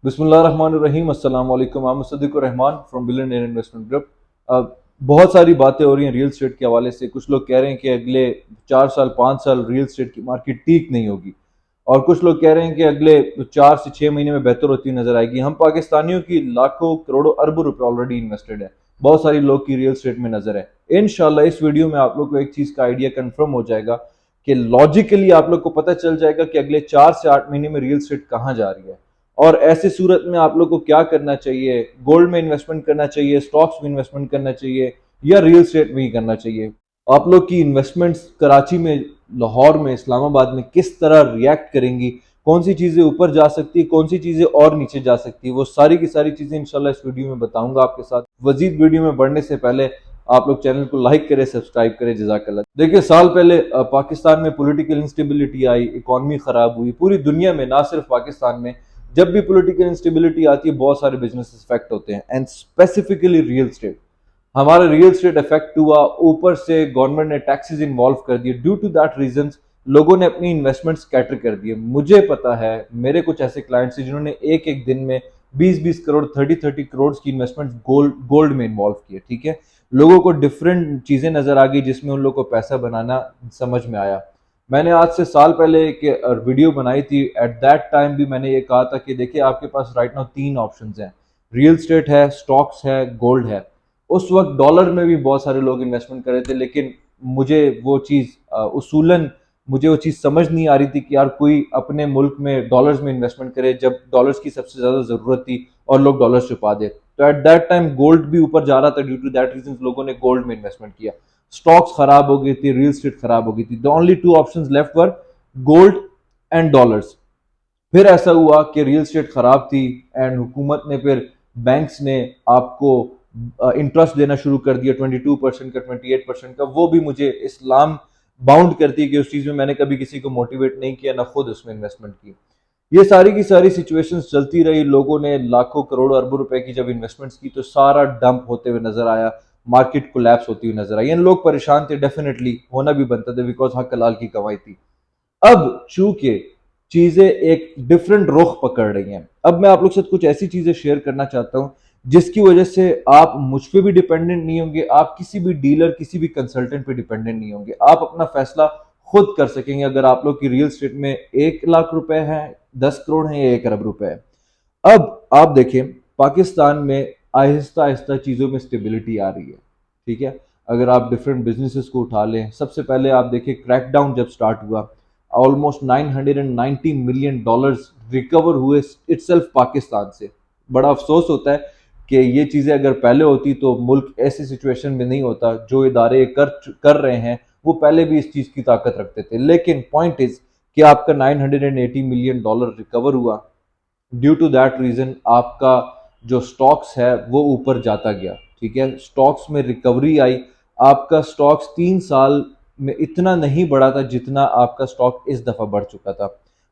बिस्मिल्लाहिर्रहमानिर्रहीम अस्सलाम वालेकुम। I'm Musaddiqur Rahman from billionaire investment group. बहुत सारी बातें हो रही हैं रियल एस्टेट के हवाले से। कुछ लोग कह रहे हैं कि अगले 4 साल 5 साल रियल एस्टेट की मार्केट ठीक नहीं होगी, और कुछ लोग कह रहे हैं कि अगले 4 से 6 महीने में बेहतर होती नजर आएगी। हम पाकिस्तानियों की लाखों करोड़ों अरबों रुपए ऑलरेडी इन्वेस्टेड है, बहुत सारी लोग की रियल एस्टेट में नजर है। इंशाल्लाह इस वीडियो में आप लोग को एक चीज का आइडिया कंफर्म हो जाएगा कि लॉजिकली आप लोग को पता चल जाएगा कि अगले 4 से 8 महीने में रियल एस्टेट कहाँ जा रही है, और ऐसी सूरत में आप लोग को क्या करना चाहिए। गोल्ड में इन्वेस्टमेंट करना चाहिए, स्टॉक्स में इन्वेस्टमेंट करना चाहिए, या रियल एस्टेट में ही करना चाहिए। आप लोग की इन्वेस्टमेंट्स कराची में, लाहौर में, इस्लामाबाद में किस तरह रिएक्ट करेंगी, कौन सी चीजें ऊपर जा सकती है, कौन सी चीजें और नीचे जा सकती है, वो सारी की सारी चीजें इंशाल्लाह इस वीडियो में बताऊंगा आपके साथ। मजीद वीडियो में बढ़ने से पहले आप लोग चैनल को लाइक करें, सब्सक्राइब करें। जजाकल्लाह। देखिए, साल पहले पाकिस्तान में पॉलिटिकल इंस्टेबिलिटी आई, इकॉनमी खराब हुई, पूरी दुनिया में, ना सिर्फ पाकिस्तान में। जब भी पॉलिटिकल इंस्टेबिलिटी आती है बहुत सारे बिजनेस इफेक्ट होते हैं, एंड स्पेसिफिकली रियल एस्टेट। हमारा रियल एस्टेट इफेक्ट हुआ, ऊपर से गवर्नमेंट ने टैक्सेस इन्वॉल्व कर दिए। ड्यू टू दैट रीजन लोगों ने अपनी इन्वेस्टमेंट स्कैटर कर दिए। मुझे पता है, मेरे कुछ ऐसे क्लाइंट्स हैं जिन्होंने एक एक दिन में 20-20 करोड़, 30-30 करोड़ की इन्वेस्टमेंट गोल्ड में इन्वॉल्व किए। ठीक है, लोगों को डिफरेंट चीजें नजर आ गई जिसमें उन लोगों को पैसा बनाना समझ में आया। मैंने आज से साल पहले एक वीडियो बनाई थी। एट दैट टाइम भी मैंने ये कहा था कि देखिए, आपके पास राइट नाउ 3 ऑप्शंस हैं, रियल एस्टेट है, स्टॉक्स है, गोल्ड है। उस वक्त डॉलर में भी बहुत सारे लोग इन्वेस्टमेंट कर रहे थे, लेकिन मुझे वो चीज़ उसूलन मुझे वो चीज़ समझ नहीं आ रही थी कि यार कोई अपने मुल्क में डॉलर्स में इन्वेस्टमेंट करे जब डॉलर्स की सबसे ज़्यादा ज़रूरत थी और लोग डॉलर्स छुपा दे। तो एट दैट टाइम गोल्ड भी ऊपर जा रहा था। ड्यू टू दैट रीजन लोगों ने गोल्ड में इन्वेस्टमेंट किया। स्टॉक्स खराब हो गई थी, रियल एस्टेट खराब हो गई थी। The only 2 options left were gold and dollars. फिर ऐसा हुआ कि रियल एस्टेट खराब थी, एंड हुकूमत ने फिर, बैंक्स ने आपको इंटरेस्ट देना शुरू कर दिया 22% का, 28% का। वो भी मुझे इस्लाम बाउंड करती है कि उस चीज़ में मैंने कभी किसी को मोटिवेट नहीं किया, ना खुद उसमें इन्वेस्टमेंट की। ये सारी की सारी सिचुएशंस चलती रही। लोगों ने लाखों करोड़ों अरबों रुपए की जब इन्वेस्टमेंट्स की तो सारा डंप होते हुए नजर आया, मार्केट कोलैप्स होती हुई नजर आई। इन लोग परेशान थे, डेफिनेटली होना भी बनता था, बिकॉज हक हलाल की कमाई थी। अब चूंकि चीजें एक डिफरेंट रुख पकड़ रही हैं, अब मैं आप लोग से कुछ ऐसी चीजें शेयर करना चाहता हूं जिसकी वजह से आप मुझ पे भी डिपेंडेंट नहीं होंगे, आप किसी भी डीलर, किसी भी कंसल्टेंट पे डिपेंडेंट नहीं होंगे। आप अपना फैसला खुद कर सकेंगे अगर आप लोग की रियल स्टेट में 1 लाख रुपए है, 10 करोड़ है, या 1 अरब रुपए है। अब आप देखें, पाकिस्तान में आहिस्ता आहिस्ता चीज़ों में स्टेबिलिटी आ रही है। ठीक है, अगर आप डिफरेंट बिजनेसेस को उठा लें, सबसे पहले आप देखें क्रैकडाउन जब स्टार्ट हुआ, ऑलमोस्ट $990 मिलियन रिकवर हुए इटसेल्फ पाकिस्तान से। बड़ा अफसोस होता है कि ये चीज़ें अगर पहले होती तो मुल्क ऐसी सिचुएशन में नहीं होता। जो इदारे कर रहे हैं वो पहले भी इस चीज़ की ताकत रखते थे, लेकिन पॉइंट इज कि आपका $980 मिलियन रिकवर हुआ। ड्यू टू दैट रीजन आपका जो स्टॉक्स है वो ऊपर जाता गया। ठीक है, स्टॉक्स में रिकवरी आई। आपका स्टॉक्स 3 साल में इतना नहीं बढ़ा था जितना आपका स्टॉक इस दफा बढ़ चुका था।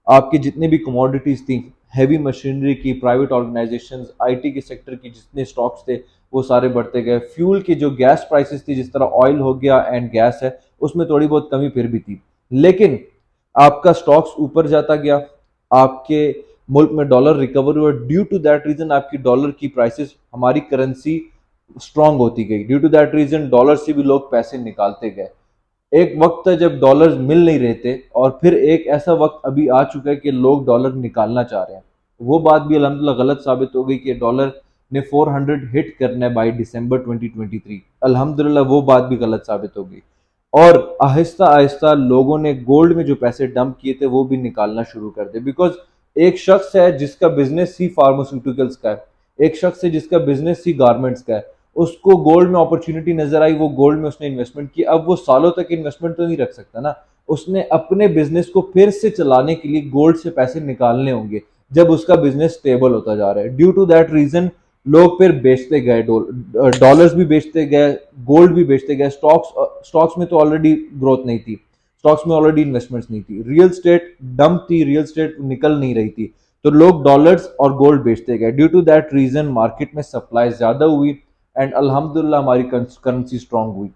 आपकी जितनी भी कमोडिटीज थी, हैवी मशीनरी की, प्राइवेट ऑर्गेनाइजेशंस, आईटी के सेक्टर की जितने स्टॉक्स थे वो सारे बढ़ते गए। फ्यूल की जो गैस प्राइसेस थी, जिस तरह ऑयल हो गया एंड गैस है, उसमें थोड़ी बहुत कमी फिर भी थी, लेकिन आपका स्टॉक्स ऊपर जाता गया। आपके मुल्क में डॉलर रिकवर हुआ। ड्यू टू दैट रीजन आपकी डॉलर की प्राइसेस, हमारी करेंसी स्ट्रांग होती गई। Due to that reason dollar से भी लोग पैसे निकालते गए। एक वक्त था जब डॉलर मिल नहीं रहे थे, और फिर एक ऐसा वक्त अभी आ चुका है कि लोग डॉलर निकालना चाह रहे हैं। वो बात भी अल्हम्दुलिल्लाह गलत साबित हो गई कि डॉलर ने 400 हिट करना है बाई दिसंबर 2023। अल्हम्दुलिल्लाह वो बात भी गलत साबित हो गई, और आहिस्ता आहिस्ता लोगों ने गोल्ड में जो पैसे डंप किए थे वो भी निकालना शुरू कर दिए। बिकॉज एक शख्स है जिसका बिजनेस ही फार्मास्यूटिकल्स का है, एक शख्स है जिसका बिजनेस ही गारमेंट्स का है, उसको गोल्ड में अपॉर्चुनिटी नजर आई, वो गोल्ड में उसने इन्वेस्टमेंट की। अब वो सालों तक इन्वेस्टमेंट तो नहीं रख सकता ना, उसने अपने बिजनेस को फिर से चलाने के लिए गोल्ड से पैसे निकालने होंगे जब उसका बिजनेस स्टेबल होता जा रहा है। ड्यू टू दैट रीजन लोग फिर बेचते गए, डॉलर्स भी बेचते गए, गोल्ड भी बेचते गए। स्टॉक्स में तो ऑलरेडी ग्रोथ नहीं थी, स्टॉक्स में ऑलरेडी इन्वेस्टमेंट्स नहीं थी, रियल स्टेट डंप थी, रियल स्टेट निकल नहीं रही थी, तो लोग डॉलर्स और गोल्ड बेचते गए। Due to that reason market में सप्लाई ज्यादा हुई, एंड अल्हम्दुलिल्लाह हमारी करेंसी स्ट्रांग हुई।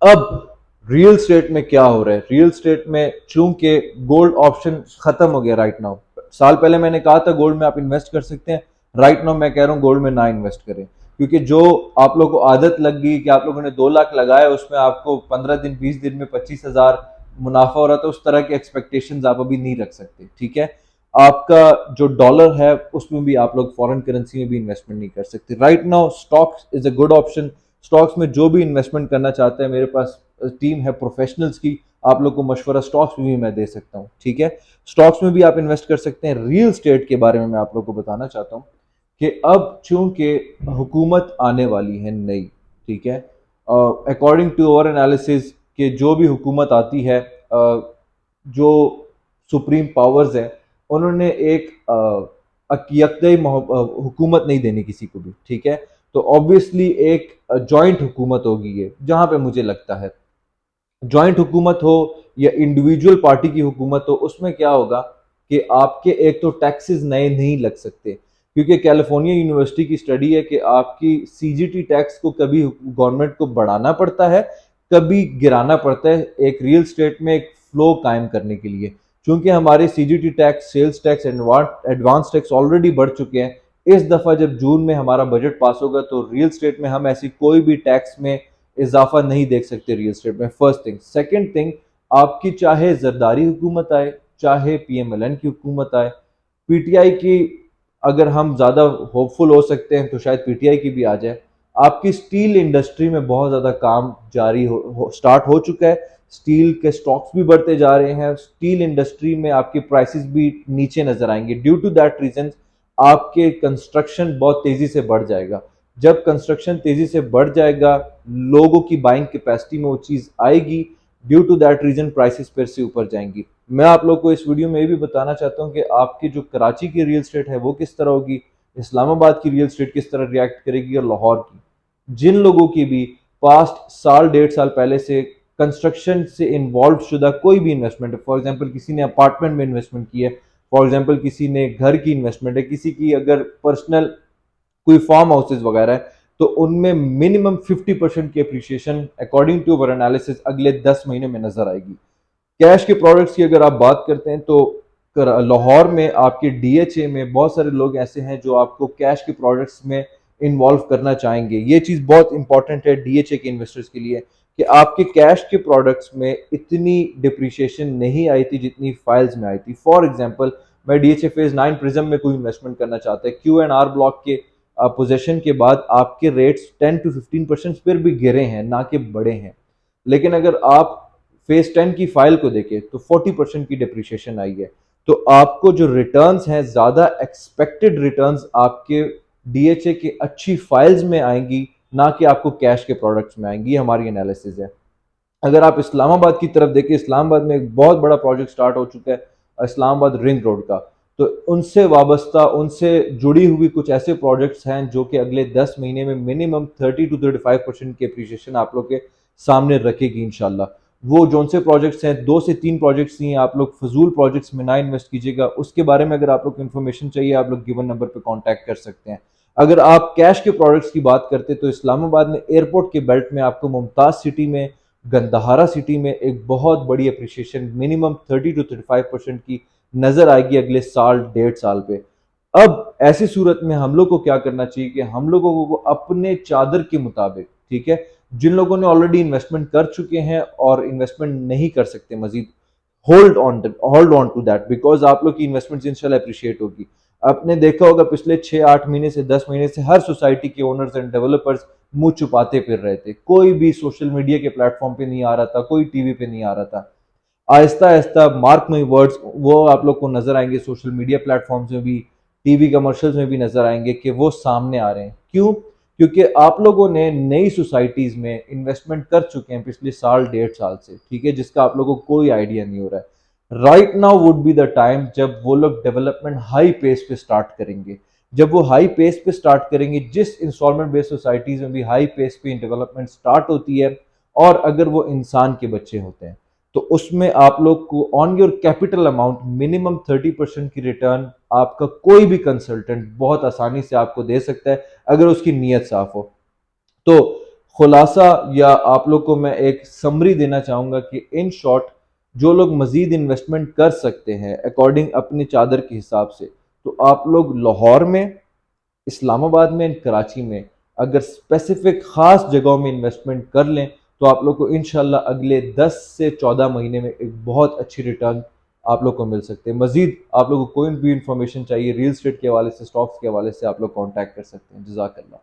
अब रियल स्टेट में क्या हो रहा है, रियल स्टेट में चूंकि गोल्ड ऑप्शन खत्म हो गया राइट नाउ, साल पहले मैंने कहा था गोल्ड में आप इन्वेस्ट कर सकते हैं, राइट नाउ मैं कह रहा हूँ गोल्ड में ना इन्वेस्ट करें, क्योंकि जो आप लोगों को आदत लग गई कि आप लोगों ने 2 लाख लगाया, उसमें आपको 15 दिन 20 दिन में 25,000 मुनाफा हो रहा था, उस तरह के एक्सपेक्टेशंस आप अभी नहीं रख सकते। ठीक है, आपका जो डॉलर है उसमें भी आप लोग फॉरेन करेंसी में भी इन्वेस्टमेंट नहीं कर सकते। Right now stocks is a good option. Stocks में जो भी इन्वेस्टमेंट करना चाहते हैं, मेरे पास टीम है प्रोफेशनल्स की, आप लोग को मशवरा स्टॉक्स में भी मैं दे सकता हूँ। ठीक है, स्टॉक्स में भी आप इन्वेस्ट कर सकते हैं। रियल स्टेट के बारे में मैं आप लोग को बताना चाहता हूँ कि अब चूंकि हुकूमत आने वाली है नई, ठीक है, अकॉर्डिंग टू अवर एनालिसिस कि जो भी हुकूमत आती है, जो सुप्रीम पावर्स है, उन्होंने एक यकदई हुकूमत नहीं देनी किसी को भी। ठीक है, तो ऑब्वियसली एक जॉइंट हुकूमत होगी ये, जहां पे मुझे लगता है जॉइंट हुकूमत हो या इंडिविजुअल पार्टी की हुकूमत हो, उसमें क्या होगा कि आपके एक तो टैक्सेस नए नहीं लग सकते, क्योंकि कैलिफोर्निया यूनिवर्सिटी की स्टडी है कि आपकी सीजीटी टैक्स को कभी गवर्नमेंट को बढ़ाना पड़ता है, कभी गिराना पड़ता है, एक रियल स्टेट में एक फ्लो कायम करने के लिए। क्योंकि हमारे CGT tax, sales tax, advance tax already बढ़ चुके हैं। इस दफा जब जून में हमारा बजट पास होगा तो रियल स्टेट में हम ऐसी कोई भी टैक्स में इजाफा नहीं देख सकते रियल स्टेट में। First thing. सेकंड थिंग, आपकी चाहे जरदारी हुकूमत आए, चाहे पीएमएलएन की हुकूमत आए, पीटीआई की, अगर हम ज्यादा होपफुल हो सकते हैं तो शायद पीटीआई की भी आ जाए। आपकी स्टील इंडस्ट्री में बहुत ज्यादा काम जारी स्टार्ट हो चुका है। स्टील के स्टॉक्स भी बढ़ते जा रहे हैं, स्टील इंडस्ट्री में आपके प्राइसेस भी नीचे नजर आएंगे। ड्यू टू दैट रीजन आपके कंस्ट्रक्शन बहुत तेजी से बढ़ जाएगा। जब कंस्ट्रक्शन तेजी से बढ़ जाएगा, लोगों की बाइंग कैपेसिटी में वो चीज आएगी, due to that reason prices फिर से ऊपर जाएंगी। मैं आप लोग को इस वीडियो में ये भी बताना चाहता हूं कि आपकी जो कराची की रियल स्टेट है वो किस तरह होगी, इस्लामाबाद की रियल स्टेट किस तरह रिएक्ट करेगी, और लाहौर की। जिन लोगों की भी पास्ट साल 1.5 साल पहले से कंस्ट्रक्शन से इन्वॉल्व शुदा कोई भी इन्वेस्टमेंट है, फॉर एग्जाम्पल किसी ने अपार्टमेंट में इन्वेस्टमेंट की है, फॉर एग्जाम्पल किसी ने घर की इन्वेस्टमेंट है, किसी की अगर पर्सनल कोई फार्म हाउसेज वगैरह है, तो उनमें मिनिमम 50% की appreciation according to our analysis अगले 10 महीने में नजर आएगी। कैश के प्रोडक्ट्स की अगर आप बात करते हैं तो लाहौर में आपके डीएचए में बहुत सारे लोग ऐसे हैं जो आपको कैश के प्रोडक्ट्स में इन्वॉल्व करना चाहेंगे। ये चीज़ बहुत इंपॉर्टेंट है डीएचए के इन्वेस्टर्स के लिए कि आपके कैश के प्रोडक्ट्स में इतनी डिप्रिशिएशन नहीं आई थी जितनी फाइल्स में आई थी। फॉर एग्जांपल, मैं डीएचए फेज 9 प्रिज्म में कोई इन्वेस्टमेंट करना चाहता है, क्यू एंड आर ब्लॉक के पोजीशन के बाद आपके रेट्स 10 to 15% फिर भी गिरे हैं, ना कि बढ़े हैं। लेकिन अगर आप फेज 10 की फाइल को देखें तो 40% की डिप्रिशिएशन आई है। तो आपको जो रिटर्न्स हैं, ज्यादा एक्सपेक्टेड रिटर्न्स आपके डीएचए के अच्छी फाइल्स में आएंगी, ना कि आपको कैश के प्रोडक्ट्स में आएंगी। हमारी एनालिसिस है। अगर आप इस्लामाबाद की तरफ देखें, इस्लामाबाद में एक बहुत बड़ा प्रोजेक्ट स्टार्ट हो चुका है, इस्लामाबाद रिंग रोड का। तो उनसे वाबस्ता, उनसे जुड़ी हुई कुछ ऐसे प्रोजेक्ट्स हैं जो कि अगले 10 महीने में मिनिमम 30 to 35% की अप्रिशिएशन आप लोग के सामने रखेगी इंशाल्लाह। वो जो से प्रोजेक्ट्स हैं, 2 से 3 प्रोजेक्ट्स ही हैं, आप लोग फजूल प्रोजेक्ट्स में ना इन्वेस्ट कीजिएगा। उसके बारे में अगर आप लोग को इन्फॉर्मेशन चाहिए, आप लोग गिवन नंबर पर कॉन्टैक्ट कर सकते हैं। अगर आप कैश के प्रोडक्ट्स की बात करते तो इस्लामाबाद में एयरपोर्ट के बेल्ट में आपको मुमताज सिटी में, गंदहारा सिटी में एक बहुत बड़ी अप्रिशिएशन मिनिमम 30 to 35% की नजर आएगी अगले साल 1.5 साल पे। अब ऐसी सूरत में हम लोग को क्या करना चाहिए कि हम लोगों को अपने चादर के मुताबिक, ठीक है, जिन लोगों ने ऑलरेडी इन्वेस्टमेंट कर चुके हैं और इन्वेस्टमेंट नहीं कर सकते Majeed, hold on to that, because आप लोग की इन्वेस्टमेंट इंशाल्लाह अप्रिशिएट होगी। आपने देखा होगा पिछले 6-8 महीने से 10 महीने से हर सोसाइटी के ओनर्स एंड डेवलपर्स मुंह छुपाते फिर रहे थे। कोई भी सोशल मीडिया के प्लेटफॉर्म पे नहीं आ रहा था, कोई टीवी पे नहीं आ रहा था। Aahista Aahista, mark my words, वो आप लोग को नजर आएंगे सोशल मीडिया प्लेटफॉर्म्स में भी, टीवी कमर्शियल्स में भी नजर आएंगे कि वो सामने आ रहे हैं। क्यों? क्योंकि आप लोगों ने नई सोसाइटीज में इन्वेस्टमेंट कर चुके हैं पिछले साल 1.5 साल से, ठीक है, जिसका आप लोगों को कोई आइडिया नहीं हो रहा है। Right now would be the time जब वो लोग डेवलपमेंट हाई पेस पे स्टार्ट करेंगे। जब वो हाई पेस पे स्टार्ट करेंगे, जिस इंस्टॉलमेंट बेस्ड सोसाइटीज में भी हाई पेस पे डेवलपमेंट स्टार्ट होती है, और अगर वो इंसान के बच्चे होते हैं, तो उसमें आप लोग को on your capital amount minimum 30% की रिटर्न आपका कोई भी कंसल्टेंट बहुत आसानी से आपको दे सकता है, अगर उसकी नीयत साफ हो। तो खुलासा, या आप लोग को मैं एक समरी देना चाहूंगा कि इन शॉर्ट, जो लोग मज़ीद इन्वेस्टमेंट कर सकते हैं अकॉर्डिंग अपनी चादर के हिसाब से, तो आप लोग लाहौर में, इस्लामाबाद में एंड कराची में अगर स्पेसिफिक ख़ास जगहों में इन्वेस्टमेंट कर लें तो आप लोग को इंशाल्लाह अगले 10 से 14 महीने में एक बहुत अच्छी रिटर्न आप लोग को मिल सकते हैं। मज़ीद आप लोग को कोई भी इंफॉर्मेशन चाहिए रियल स्टेट के हवाले से, स्टॉक्स के हवाले से, आप लोग कॉन्टैक्ट कर सकते हैं। जज़ाकल्लाह।